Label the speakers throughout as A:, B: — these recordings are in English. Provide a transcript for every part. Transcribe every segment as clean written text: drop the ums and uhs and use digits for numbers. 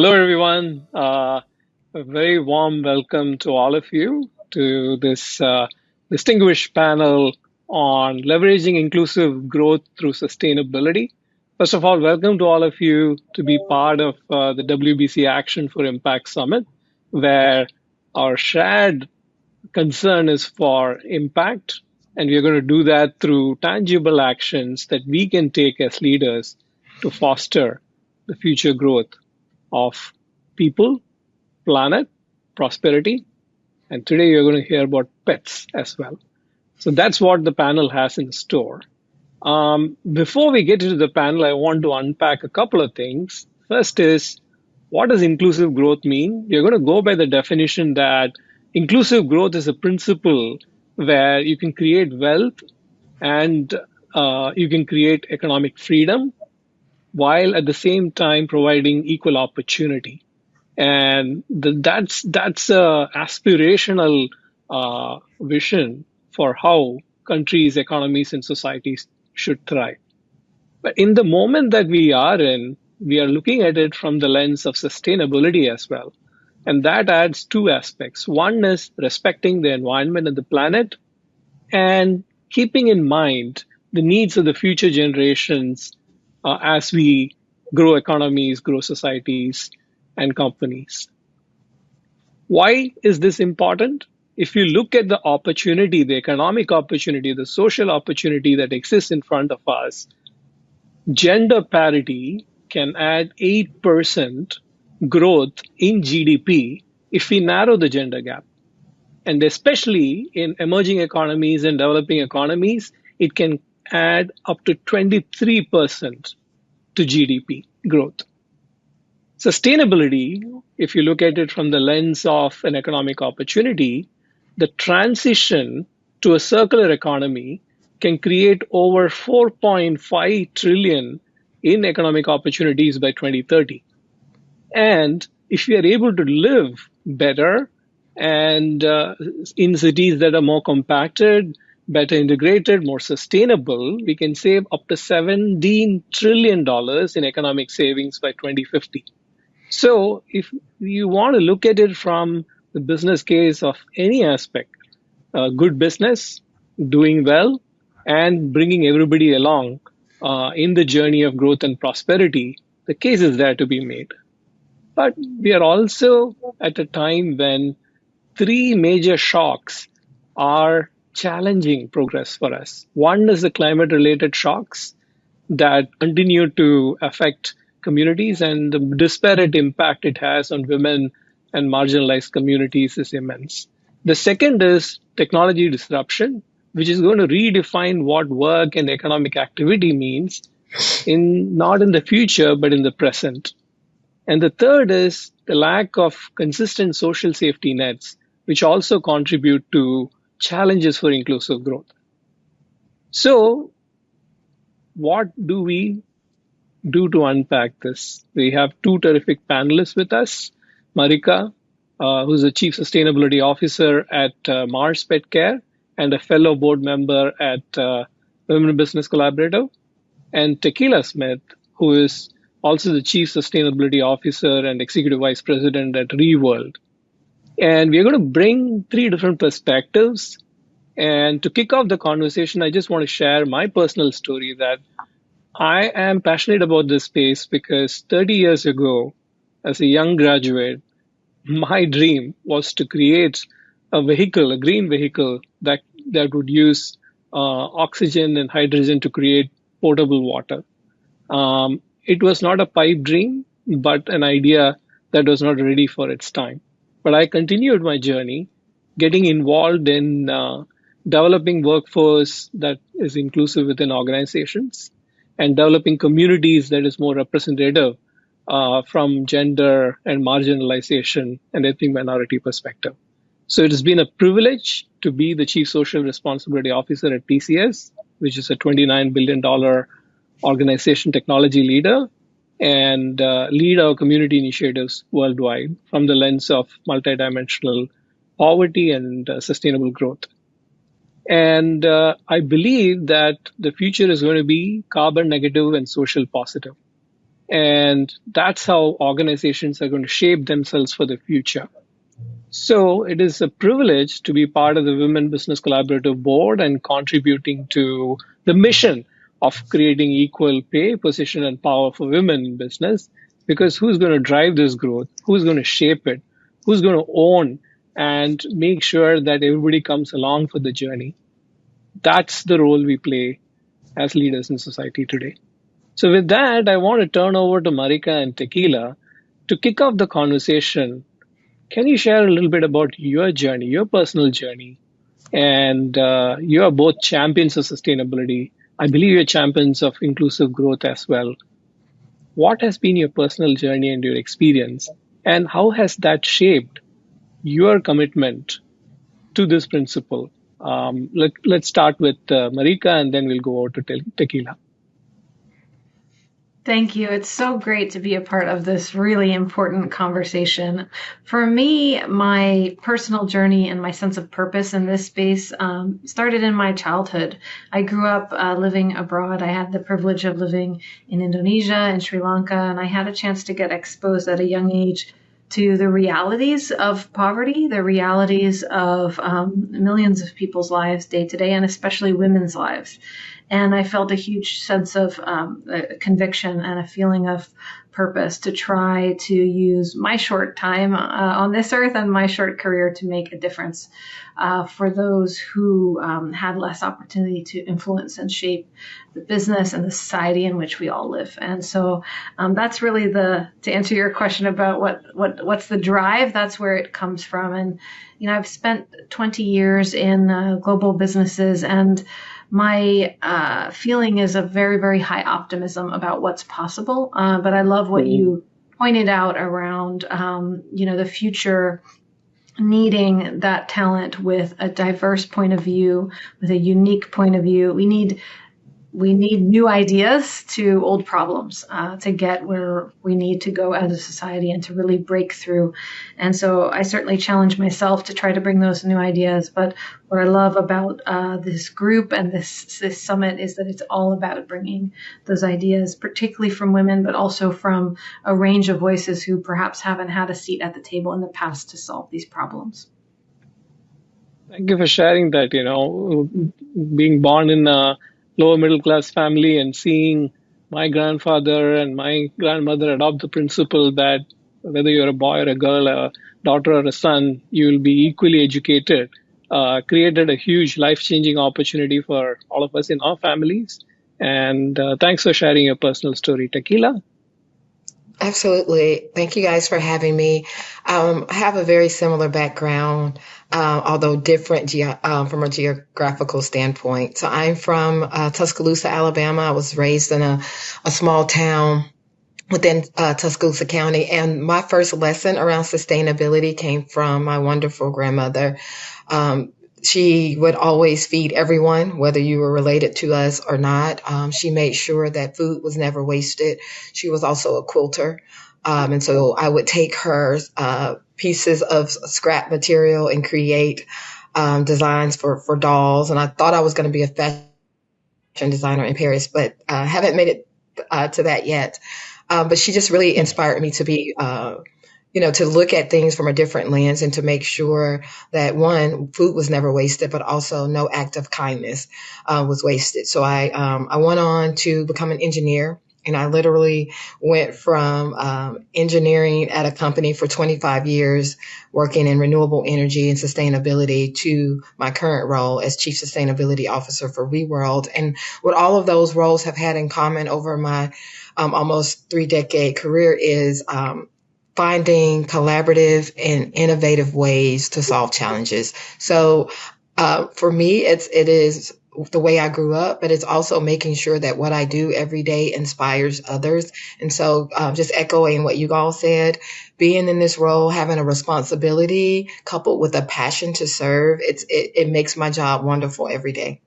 A: Hello, everyone. A very warm welcome to all of you to this distinguished panel on leveraging inclusive growth through sustainability. First of all, welcome to all of you to be part of the WBC Action for Impact Summit, where our shared concern is for impact, and we're going to do that through tangible actions that we can take as leaders to foster the future growth of people, planet, prosperity, and today you're going to hear about pets as well. So that's what the panel has in store. Before we get into the panel, I want to unpack a couple of things. First is, what does inclusive growth mean? We're going to go by the definition that inclusive growth is a principle where you can create wealth and you can create economic freedom while at the same time providing equal opportunity. And that's a aspirational vision for how countries, economies, and societies should thrive. But in the moment that we are in, we are looking at it from the lens of sustainability as well. And that adds two aspects. One is respecting the environment and the planet and keeping in mind the needs of the future generations as we grow economies, grow societies, and companies. Why is this important? If you look at the opportunity, the economic opportunity, the social opportunity that exists in front of us, gender parity can add 8% growth in GDP if we narrow the gender gap. And especially in emerging economies and developing economies, it can add up to 23% to GDP growth. Sustainability, if you look at it from the lens of an economic opportunity, the transition to a circular economy can create over 4.5 trillion in economic opportunities by 2030. And if we are able to live better and in cities that are more compacted, better integrated, more sustainable, we can save up to $17 trillion in economic savings by 2050. So if you want to look at it from the business case of any aspect, good business, doing well, and bringing everybody along in the journey of growth and prosperity, the case is there to be made. But we are also at a time when three major shocks are challenging progress for us. One is the climate related shocks that continue to affect communities, and the disparate impact it has on women and marginalized communities is immense. The second is technology disruption, which is going to redefine what work and economic activity means in not in the future but in the present. And the third is the lack of consistent social safety nets, which also contribute to challenges for inclusive growth. So, what do we do to unpack this? We have two terrific panelists with us. Marika, who's the Chief Sustainability Officer at Mars Petcare and a fellow board member at Women Business Collaborative, and Tequila Smith, who is also the Chief Sustainability Officer and Executive Vice President at Reworld. And we're going to bring three different perspectives. And to kick off the conversation, I just want to share my personal story that I am passionate about this space because 30 years ago, as a young graduate, my dream was to create a vehicle, a green vehicle that would use oxygen and hydrogen to create potable water. It was not a pipe dream, but an idea that was not ready for its time. But I continued my journey, getting involved in developing workforce that is inclusive within organizations and developing communities that is more representative from gender and marginalization and ethnic minority perspective. So it has been a privilege to be the Chief Social Responsibility Officer at TCS, which is a $29 billion organization technology leader, and lead our community initiatives worldwide from the lens of multidimensional poverty and sustainable growth. And I believe that the future is going to be carbon negative and social positive. And that's how organizations are going to shape themselves for the future. So it is a privilege to be part of the Women Business Collaborative Board and contributing to the mission of creating equal pay, position, and power for women in business. Because who's going to drive this growth? Who's going to shape it? Who's going to own and make sure that everybody comes along for the journey? That's the role we play as leaders in society today. So, with that, I want to turn over to Marika and Tequila to kick off the conversation. Can you share a little bit about your journey, your personal journey? And you are both champions of sustainability. I believe you're champions of inclusive growth as well. What has been your personal journey and your experience? And how has that shaped your commitment to this principle? Let's start with Marika and then we'll go over to Tequila.
B: Thank you. It's so great to be a part of this really important conversation. For me, my personal journey and my sense of purpose in this space started in my childhood. I grew up living abroad. I had the privilege of living in Indonesia and Sri Lanka, and I had a chance to get exposed at a young age to the realities of poverty, the realities of millions of people's lives day to day, and especially women's lives. And I felt a huge sense of conviction and a feeling of purpose to try to use my short time on this earth and my short career to make a difference for those who had less opportunity to influence and shape the business and the society in which we all live. And so that's really to answer your question about what's the drive, that's where it comes from. And, I've spent 20 years in global businesses, and my feeling is a very, very high optimism about what's possible. But I love what you pointed out around, the future needing that talent with a diverse point of view, with a unique point of view. We need new ideas to old problems to get where we need to go as a society and to really break through. And so I certainly challenge myself to try to bring those new ideas. But what I love about this group and this summit is that it's all about bringing those ideas, particularly from women, but also from a range of voices who perhaps haven't had a seat at the table in the past to solve these problems.
A: Thank you for sharing that. Being born in a lower middle class family and seeing my grandfather and my grandmother adopt the principle that whether you're a boy or a girl, a daughter or a son, you will be equally educated, created a huge life changing opportunity for all of us in our families. And thanks for sharing your personal story, Tequila.
C: Absolutely. Thank you guys for having me. I have a very similar background, although different from a geographical standpoint. So I'm from Tuscaloosa, Alabama. I was raised in a small town within Tuscaloosa County. And my first lesson around sustainability came from my wonderful grandmother. She would always feed everyone, whether you were related to us or not. She made sure that food was never wasted. She was also a quilter. And so I would take her pieces of scrap material and create designs for dolls. And I thought I was going to be a fashion designer in Paris, but haven't made it to that yet. But she just really inspired me to be to look at things from a different lens and to make sure that one, food was never wasted, but also no act of kindness was wasted. So I went on to become an engineer, and I literally went from engineering at a company for 25 years, working in renewable energy and sustainability, to my current role as Chief Sustainability Officer for Reworld. And what all of those roles have had in common over my almost 3-decade career is finding collaborative and innovative ways to solve challenges. So for me, it is the way I grew up, but it's also making sure that what I do every day inspires others. And so just echoing what you all said, being in this role, having a responsibility coupled with a passion to serve, it makes my job wonderful every day.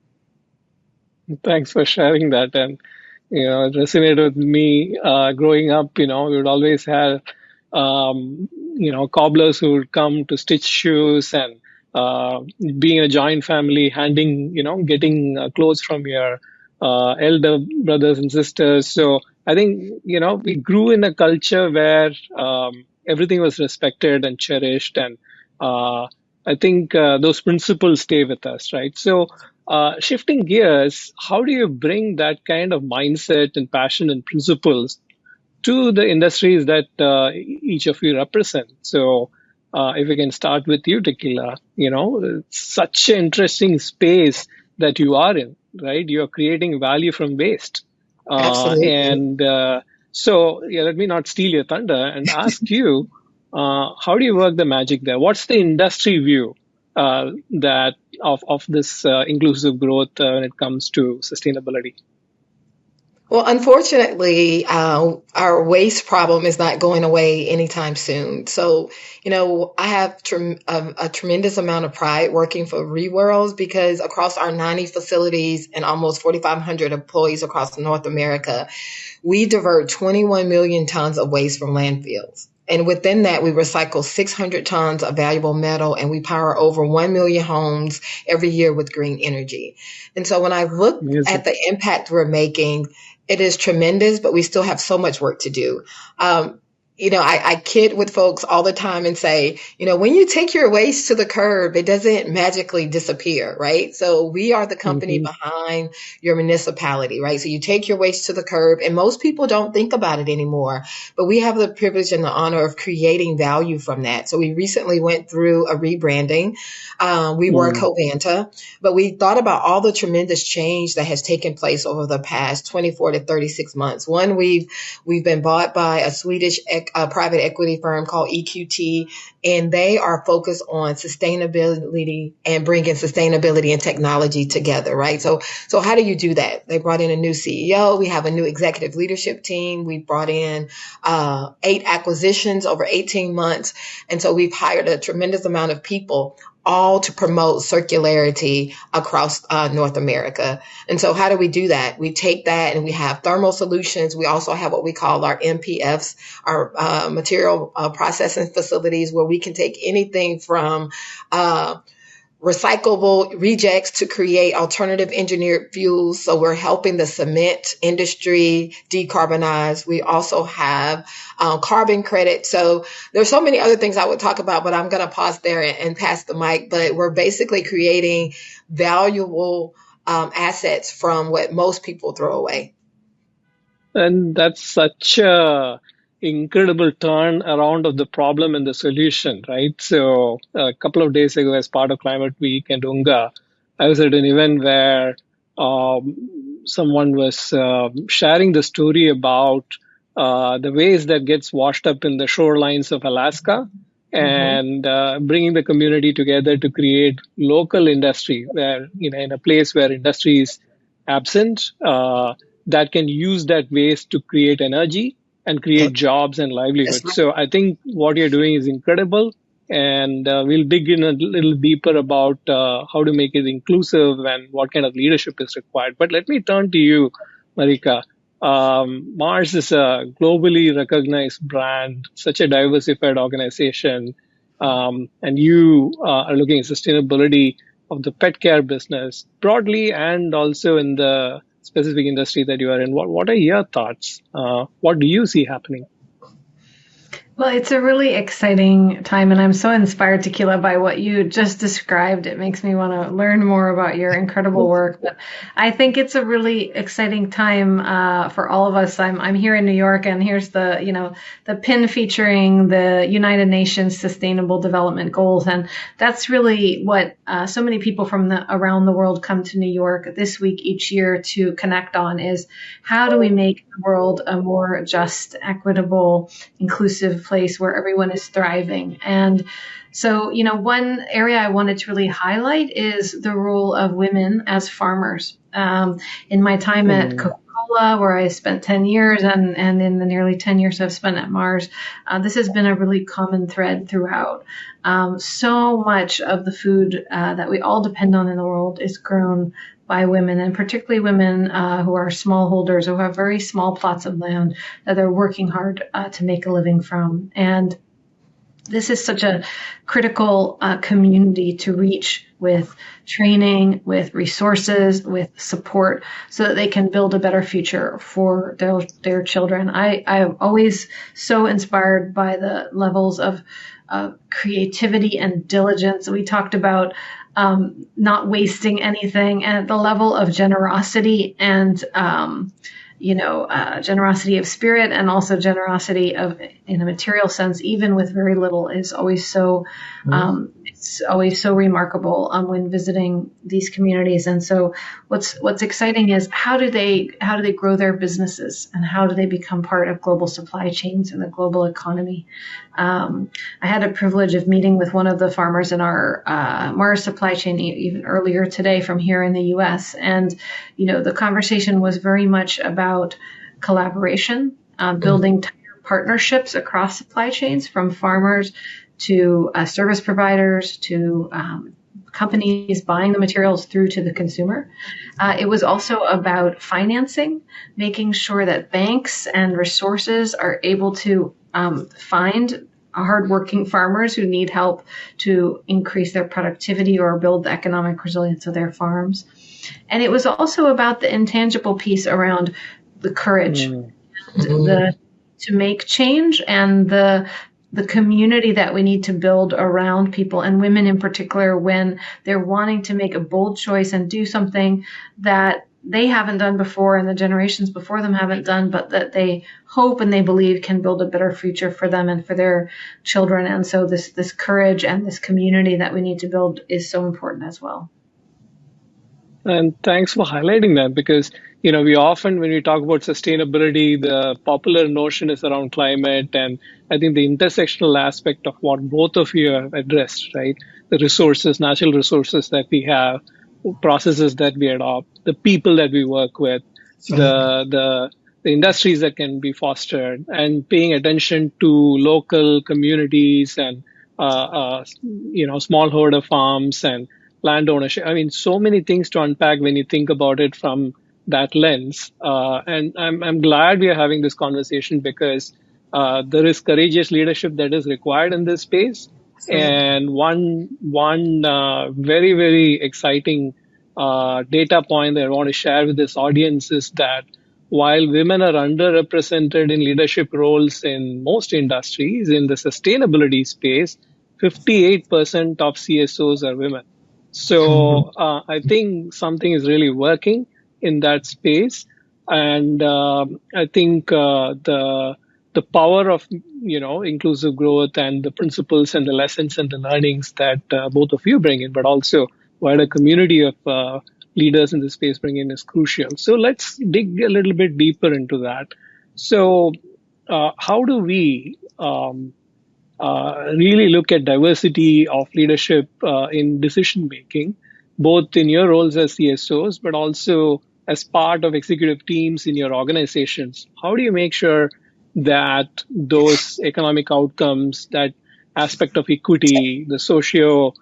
A: Thanks for sharing that. And, it resonated with me growing up. We would always have cobblers who would come to stitch shoes, and being in a joint family, getting clothes from your elder brothers and sisters. So I think, we grew in a culture where everything was respected and cherished. And I think those principles stay with us, right? So, shifting gears, how do you bring that kind of mindset and passion and principles to the industries that each of you represent? So, if we can start with you, Tequila, it's such an interesting space that you are in, right? You are creating value from waste.
C: Absolutely.
A: And so, yeah, let me not steal your thunder and ask you, how do you work the magic there? What's the industry view that of this inclusive growth when it comes to sustainability?
C: Well, unfortunately, our waste problem is not going away anytime soon. So, I have a tremendous amount of pride working for Reworld because across our 90 facilities and almost 4,500 employees across North America, we divert 21 million tons of waste from landfills. And within that, we recycle 600 tons of valuable metal and we power over 1 million homes every year with green energy. And so when I look
A: Music.
C: at the impact we're making, it is tremendous, but we still have so much work to do. I kid with folks all the time and say, when you take your waste to the curb, it doesn't magically disappear, right? So we are the company
A: Hmm.
C: behind your municipality, right? So you take your waste to the curb, and most people don't think about it anymore, but we have the privilege and the honor of creating value from that. So we recently went through a rebranding. We were
A: Mm.
C: Covanta, but we thought about all the tremendous change that has taken place over the past 24 to 36 months. One, we've been bought by a Swedish private equity firm called EQT, and they are focused on sustainability and bringing sustainability and technology together, right? So how do you do that? They brought in a new CEO. We have a new executive leadership team. We brought in 8 acquisitions over 18 months. And so we've hired a tremendous amount of people all to promote circularity across North America. And so how do we do that? We take that and we have thermal solutions. We also have what we call our MPFs, our material processing facilities, where we can take anything from recyclable rejects to create alternative engineered fuels. So we're helping the cement industry decarbonize. We also have carbon credit. So there's so many other things I would talk about, but I'm going to pause there and pass the mic. But we're basically creating valuable assets from what most people throw away.
A: And that's such a incredible turn around of the problem and the solution, right? So a couple of days ago, as part of Climate Week and Unga, I was at an event where someone was sharing the story about the waste that gets washed up in the shorelines of Alaska
C: Mm-hmm.
A: and bringing the community together to create local industry where, in a place where industry is absent, that can use that waste to create energy and create
C: Yep.
A: jobs and
C: That's
A: livelihoods.
C: right.
A: So I think what you're doing is incredible. And we'll dig in a little deeper about how to make it inclusive and what kind of leadership is required. But let me turn to you, Marika. Mars is a globally recognized brand, such a diversified organization, and you are looking at sustainability of the pet care business broadly and also in the specific industry that you are in. What are your thoughts? What do you see happening?
B: Well, it's a really exciting time, and I'm so inspired, Tequila, by what you just described. It makes me want to learn more about your incredible work. But I think it's a really exciting time for all of us. I'm here in New York, and here's the pin featuring the United Nations Sustainable Development Goals, and that's really what so many people from around the world come to New York this week each year to connect on: is how do we make the world a more just, equitable, inclusive place where everyone is thriving. And so, one area I wanted to really highlight is the role of women as farmers. In my time at
A: Mm.
B: Coca-Cola, where I spent 10 years, and in the nearly 10 years I've spent at Mars, this has been a really common thread throughout. So much of the food that we all depend on in the world is grown by women, and particularly women who are smallholders, who have very small plots of land that they're working hard to make a living from. And this is such a critical community to reach with training, with resources, with support, so that they can build a better future for their children. I'm always so inspired by the levels of creativity and diligence. We talked about not wasting anything, and the level of generosity and generosity of spirit, and also generosity of in a material sense, even with very little, is always so it's always so remarkable when visiting these communities. And so what's exciting is how do they grow their businesses, and how do they become part of global supply chains and the global economy. I had a privilege of meeting with one of the farmers in our Mars supply chain even earlier today from here in the U.S. And, the conversation was very much about collaboration, building tighter partnerships across supply chains, from farmers to service providers to companies buying the materials through to the consumer. It was also about financing, making sure that banks and resources are able to find hardworking farmers who need help to increase their productivity or build the economic resilience of their farms. And it was also about the intangible piece around the courage, to make change, and the community that we need to build around people, and women in particular, when they're wanting to make a bold choice and do something that they haven't done before and the generations before them haven't done, but that they hope and they believe can build a better future for them and for their children. And so this courage and this community that we need to build is so important as well.
A: And thanks for highlighting that, because, we often, when we talk about sustainability, the popular notion is around climate. And I think the intersectional aspect of what both of you have addressed, right? The resources, natural resources that we have, processes that we adopt, the people that we work with, the industries that can be fostered, and paying attention to local communities and, smallholder farms and land ownership. I mean, so many things to unpack when you think about it from that lens. And I'm glad we are having this conversation, because there is courageous leadership that is required in this space. And one very, very exciting data point that I want to share with this audience is that while women are underrepresented in leadership roles in most industries, in the sustainability space, 58% of CSOs are women. So I think something is really working in that space. And I think the power of, inclusive growth and the principles and the lessons and the learnings that both of you bring in, but also wider community of leaders in the space bring in, is crucial. So let's dig a little bit deeper into that. So how do we really look at diversity of leadership in decision making, both in your roles as CSOs, but also as part of executive teams in your organizations? How do you make sure that those economic outcomes, that aspect of equity, the social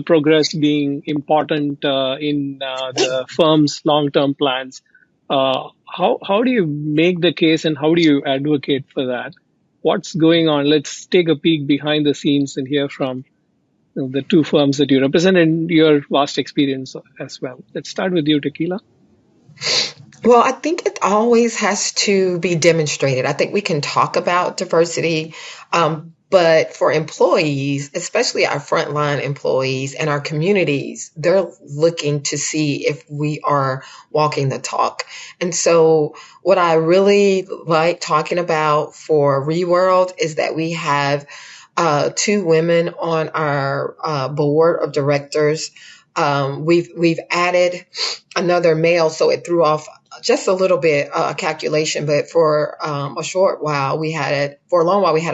A: progress being important in the firm's long-term plans, how do you make the case, and how do you advocate for that? What's going on? Let's take a peek behind the scenes and hear from the two firms that you represent and your vast experience as well. Let's start with you, Tequila.
C: Well, I think it always has to be demonstrated. I think we can talk about diversity, but for employees, especially our frontline employees and our communities, they're looking to see if we are walking the talk. And so what I really like talking about for Reworld is that we have two women on our board of directors. We've added another male, so it threw off just a little bit calculation, but for a long while we had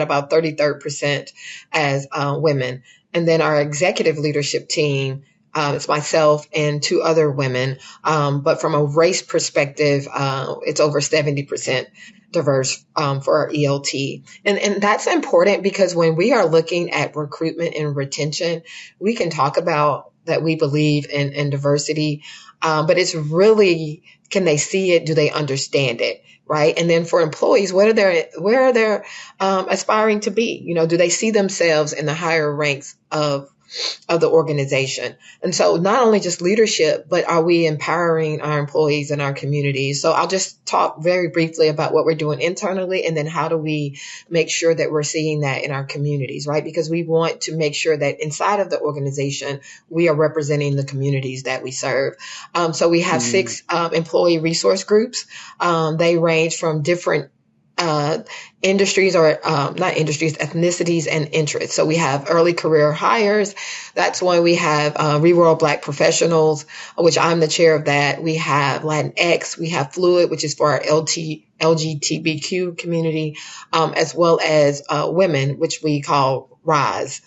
C: about 33% as women. And then our executive leadership team, it's myself and two other women. But from a race perspective, it's over 70% diverse for our ELT. And that's important, because when we are looking at recruitment and retention, we can talk about that we believe in diversity. But it's really, can they see it? Do they understand it? Right. And then for employees, where are they aspiring to be? Do they see themselves in the higher ranks of the organization? And so not only just leadership, but are we empowering our employees and our communities? So I'll just talk very briefly about what we're doing internally, and then how do we make sure that we're seeing that in our communities, right? Because we want to make sure that inside of the organization, we are representing the communities that we serve. So we have 6 employee resource groups. They range from different industries, or not industries, ethnicities and interests. So we have early career hires. That's when we have Reworld Black Professionals, which I'm the chair of that. We have Latinx, we have Fluid, which is for our LGBTQ community, as well as women, which we call RISE.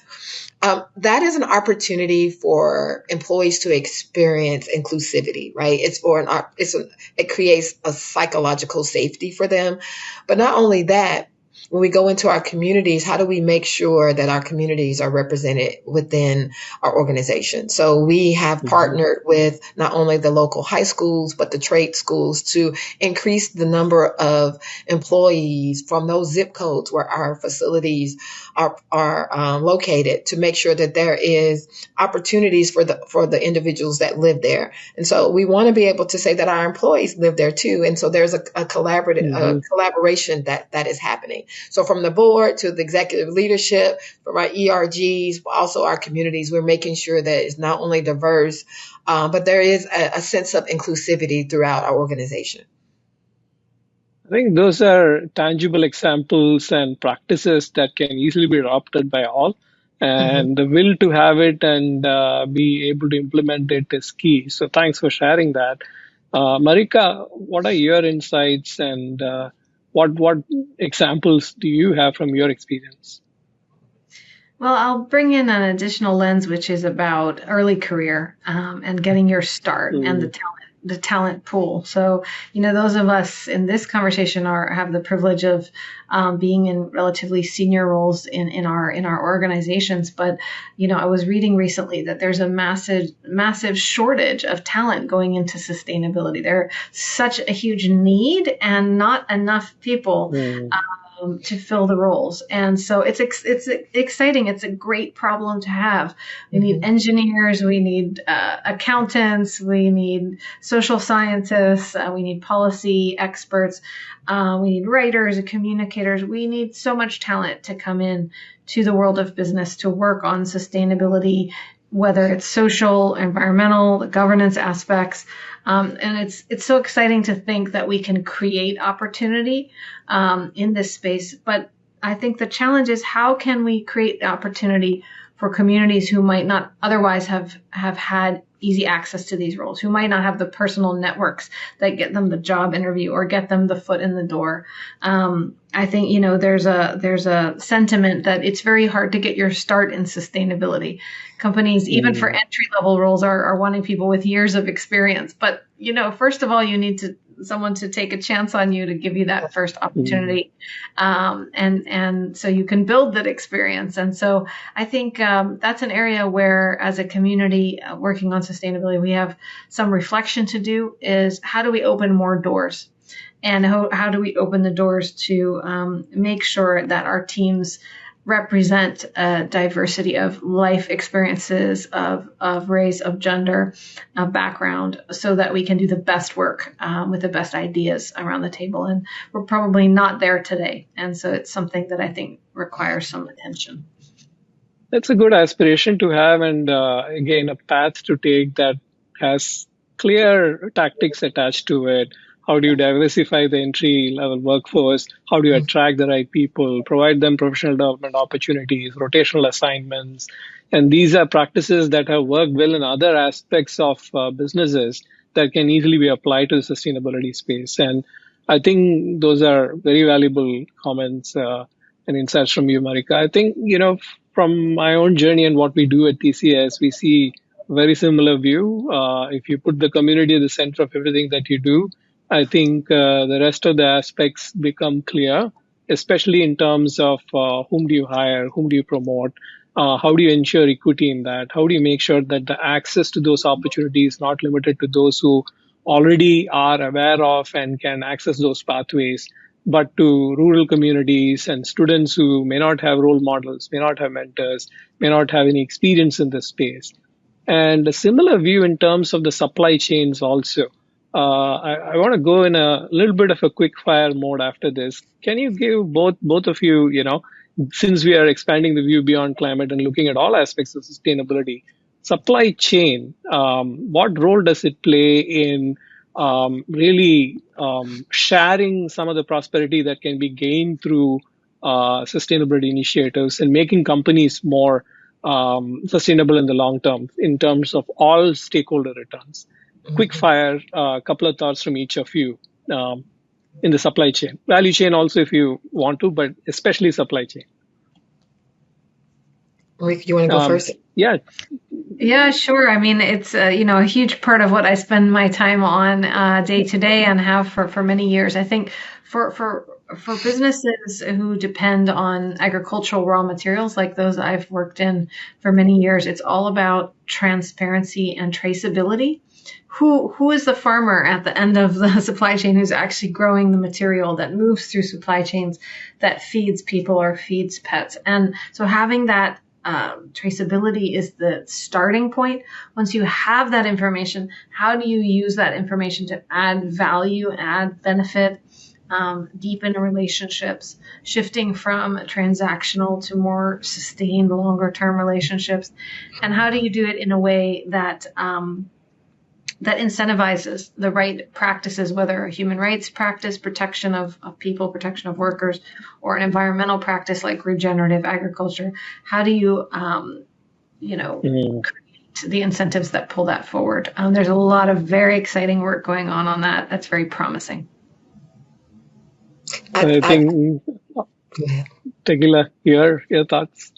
C: That is an opportunity for employees to experience inclusivity, right? It creates a psychological safety for them. But not only that, when we go into our communities, how do we make sure that our communities are represented within our organization? So we have partnered with not only the local high schools, but the trade schools to increase the number of employees from those zip codes where our facilities are located, to make sure that there is opportunities for the individuals that live there. And so we want to be able to say that our employees live there too. And so there's a collaboration that is happening. So from the board to the executive leadership, from our ERGs, also our communities, we're making sure that it's not only diverse, but there is a sense of inclusivity throughout our organization.
A: I think those are tangible examples and practices that can easily be adopted by all. And the will to have it and be able to implement it is key. So thanks for sharing that. Marika, what are your insights, and what examples do you have from your experience?
B: Well, I'll bring in an additional lens, which is about early career and getting your start and the talent pool. So, those of us in this conversation have the privilege of being in relatively senior roles in our organizations. But, I was reading recently that there's a massive shortage of talent going into sustainability. There's such a huge need and not enough people to fill the roles. And so it's exciting. It's a great problem to have. We need engineers, we need accountants, we need social scientists, we need policy experts, we need writers and communicators. We need so much talent to come in to the world of business to work on sustainability, whether it's social, environmental, the governance aspects. And it's so exciting to think that we can create opportunity in this space. But I think the challenge is, how can we create opportunity for communities who might not otherwise have had easy access to these roles, who might not have the personal networks that get them the job interview or get them the foot in the door. I think, there's a sentiment that it's very hard to get your start in sustainability. Companies, even for entry level roles, are wanting people with years of experience. But, first of all, you need someone to take a chance on you to give you that first opportunity. And so you can build that experience. And so I think that's an area where, as a community working on sustainability, we have some reflection to do, is how do we open more doors? And how do we open the doors to make sure that our teams represent a diversity of life experiences, of race, of gender, of background, so that we can do the best work with the best ideas around the table. And we're probably not there today. And so it's something that I think requires some attention.
A: That's a good aspiration to have, and again, a path to take that has clear tactics attached to it. How do you diversify the entry-level workforce? How do you attract the right people, provide them professional development opportunities, rotational assignments? And these are practices that have worked well in other aspects of businesses that can easily be applied to the sustainability space. And I think those are very valuable comments and insights from you, Marika. I think, from my own journey and what we do at TCS, we see a very similar view. If you put the community at the center of everything that you do, I think the rest of the aspects become clear, especially in terms of whom do you hire, whom do you promote, How do you ensure equity in that? How do you make sure that the access to those opportunities is not limited to those who already are aware of and can access those pathways, but to rural communities and students who may not have role models, may not have mentors, may not have any experience in this space? And a similar view in terms of the supply chains also. I want to go in a little bit of a quick fire mode after this. Can you give both of you, since we are expanding the view beyond climate and looking at all aspects of sustainability, supply chain, what role does it play in really sharing some of the prosperity that can be gained through sustainability initiatives and making companies more sustainable in the long term in terms of all stakeholder returns? Quick fire, a couple of thoughts from each of you in the supply chain. Value chain also if you want to, but especially supply chain.
C: Marika, you want to go first?
A: Yeah.
B: Yeah, sure. I mean, it's a huge part of what I spend my time on day to day and have for many years. I think for businesses who depend on agricultural raw materials like those I've worked in for many years, it's all about transparency and traceability. Who is the farmer at the end of the supply chain who's actually growing the material that moves through supply chains that feeds people or feeds pets? And so having that traceability is the starting point. Once you have that information, how do you use that information to add value, add benefit, deepen relationships, shifting from transactional to more sustained, longer-term relationships? And how do you do it in a way that that incentivizes the right practices, whether a human rights practice, protection of people, protection of workers, or an environmental practice like regenerative agriculture? How do you, create the incentives that pull that forward? There's a lot of very exciting work going on that. That's very promising.
A: I think, Tequila, your thoughts?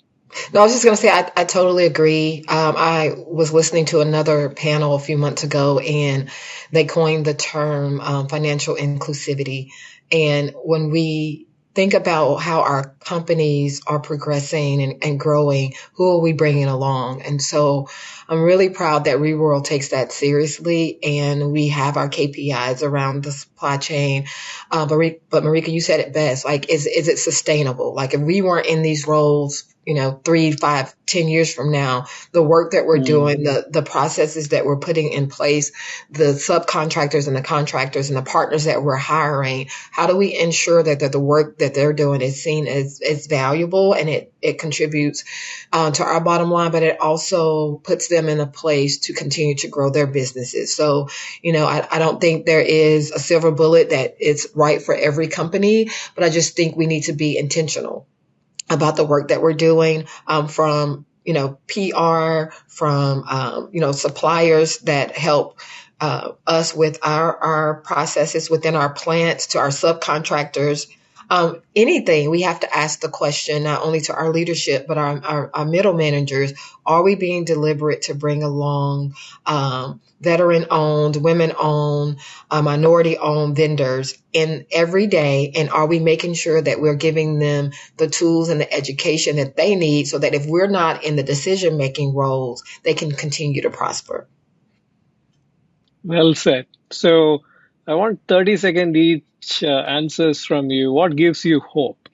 C: No, I was just going to say, I totally agree. I was listening to another panel a few months ago, and they coined the term financial inclusivity. And when we think about how our companies are progressing and growing, who are we bringing along? And so I'm really proud that Reworld takes that seriously, and we have our KPIs around the supply chain. But Marika, you said it best. Like, is it sustainable? Like, if we weren't in these roles, 3, 5, 10 years from now, the work that we're doing, the processes that we're putting in place, the subcontractors and the contractors and the partners that we're hiring, how do we ensure that the work that they're doing is seen as valuable, and it contributes to our bottom line, but it also puts them in a place to continue to grow their businesses. So, I don't think there is a silver bullet that it's right for every company, but I just think we need to be intentional about the work that we're doing, from, PR, from, suppliers that help us with our processes within our plants, to our subcontractors. Anything, we have to ask the question, not only to our leadership, but our middle managers: are we being deliberate to bring along veteran-owned, women-owned, minority-owned vendors in every day? And are we making sure that we're giving them the tools and the education that they need, so that if we're not in the decision-making roles, they can continue to prosper?
A: Well said. So I want 30-second each answers from you. What gives you hope?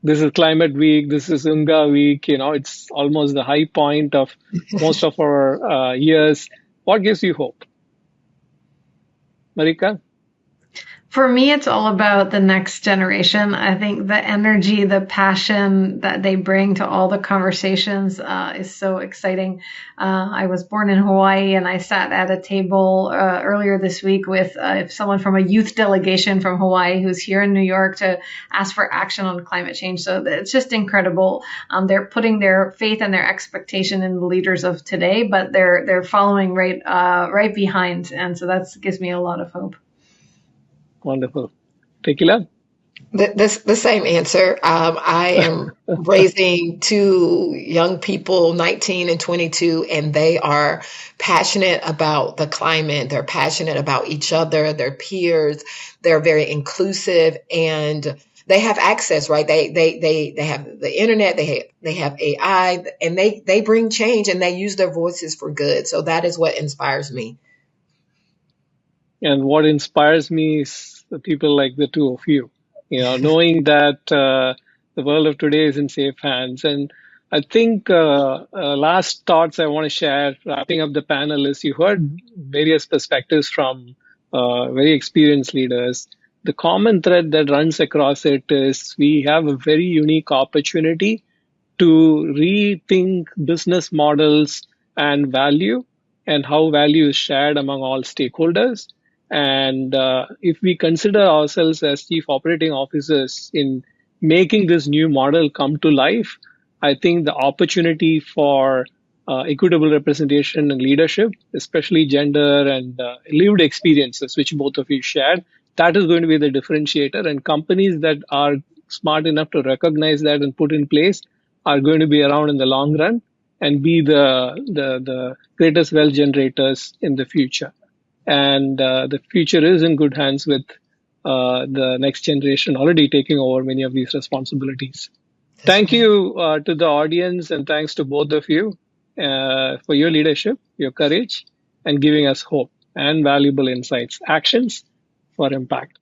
A: This is Climate Week. This is Unga Week. It's almost the high point of most of our years. What gives you hope? Marika?
B: For me, it's all about the next generation. I think the energy, the passion that they bring to all the conversations is so exciting. I was born in Hawaii, and I sat at a table earlier this week with someone from a youth delegation from Hawaii who's here in New York to ask for action on climate change. So it's just incredible. They're putting their faith and their expectation in the leaders of today, but they're following right behind. And so that gives me a lot of hope.
A: Wonderful. Tequila?
C: The same answer. I am raising 2 young people, 19 and 22, and they are passionate about the climate. They're passionate about each other, their peers. They're very inclusive, and they have access, right? They have the internet, they have AI, and they bring change and they use their voices for good. So that is what inspires me.
A: And what inspires me is the people like the two of you, knowing that the world of today is in safe hands. And I think last thoughts I want to share, wrapping up the panel, is you heard various perspectives from very experienced leaders. The common thread that runs across it is we have a very unique opportunity to rethink business models and value and how value is shared among all stakeholders. And if we consider ourselves as chief operating officers in making this new model come to life, I think the opportunity for equitable representation and leadership, especially gender and lived experiences, which both of you shared, that is going to be the differentiator. And companies that are smart enough to recognize that and put in place are going to be around in the long run and be the greatest wealth generators in the future. And the future is in good hands with the next generation already taking over many of these responsibilities.
C: That's
A: Thank
C: right.
A: you to the audience, and thanks to both of you for your leadership, your courage, and giving us hope and valuable insights, actions for impact.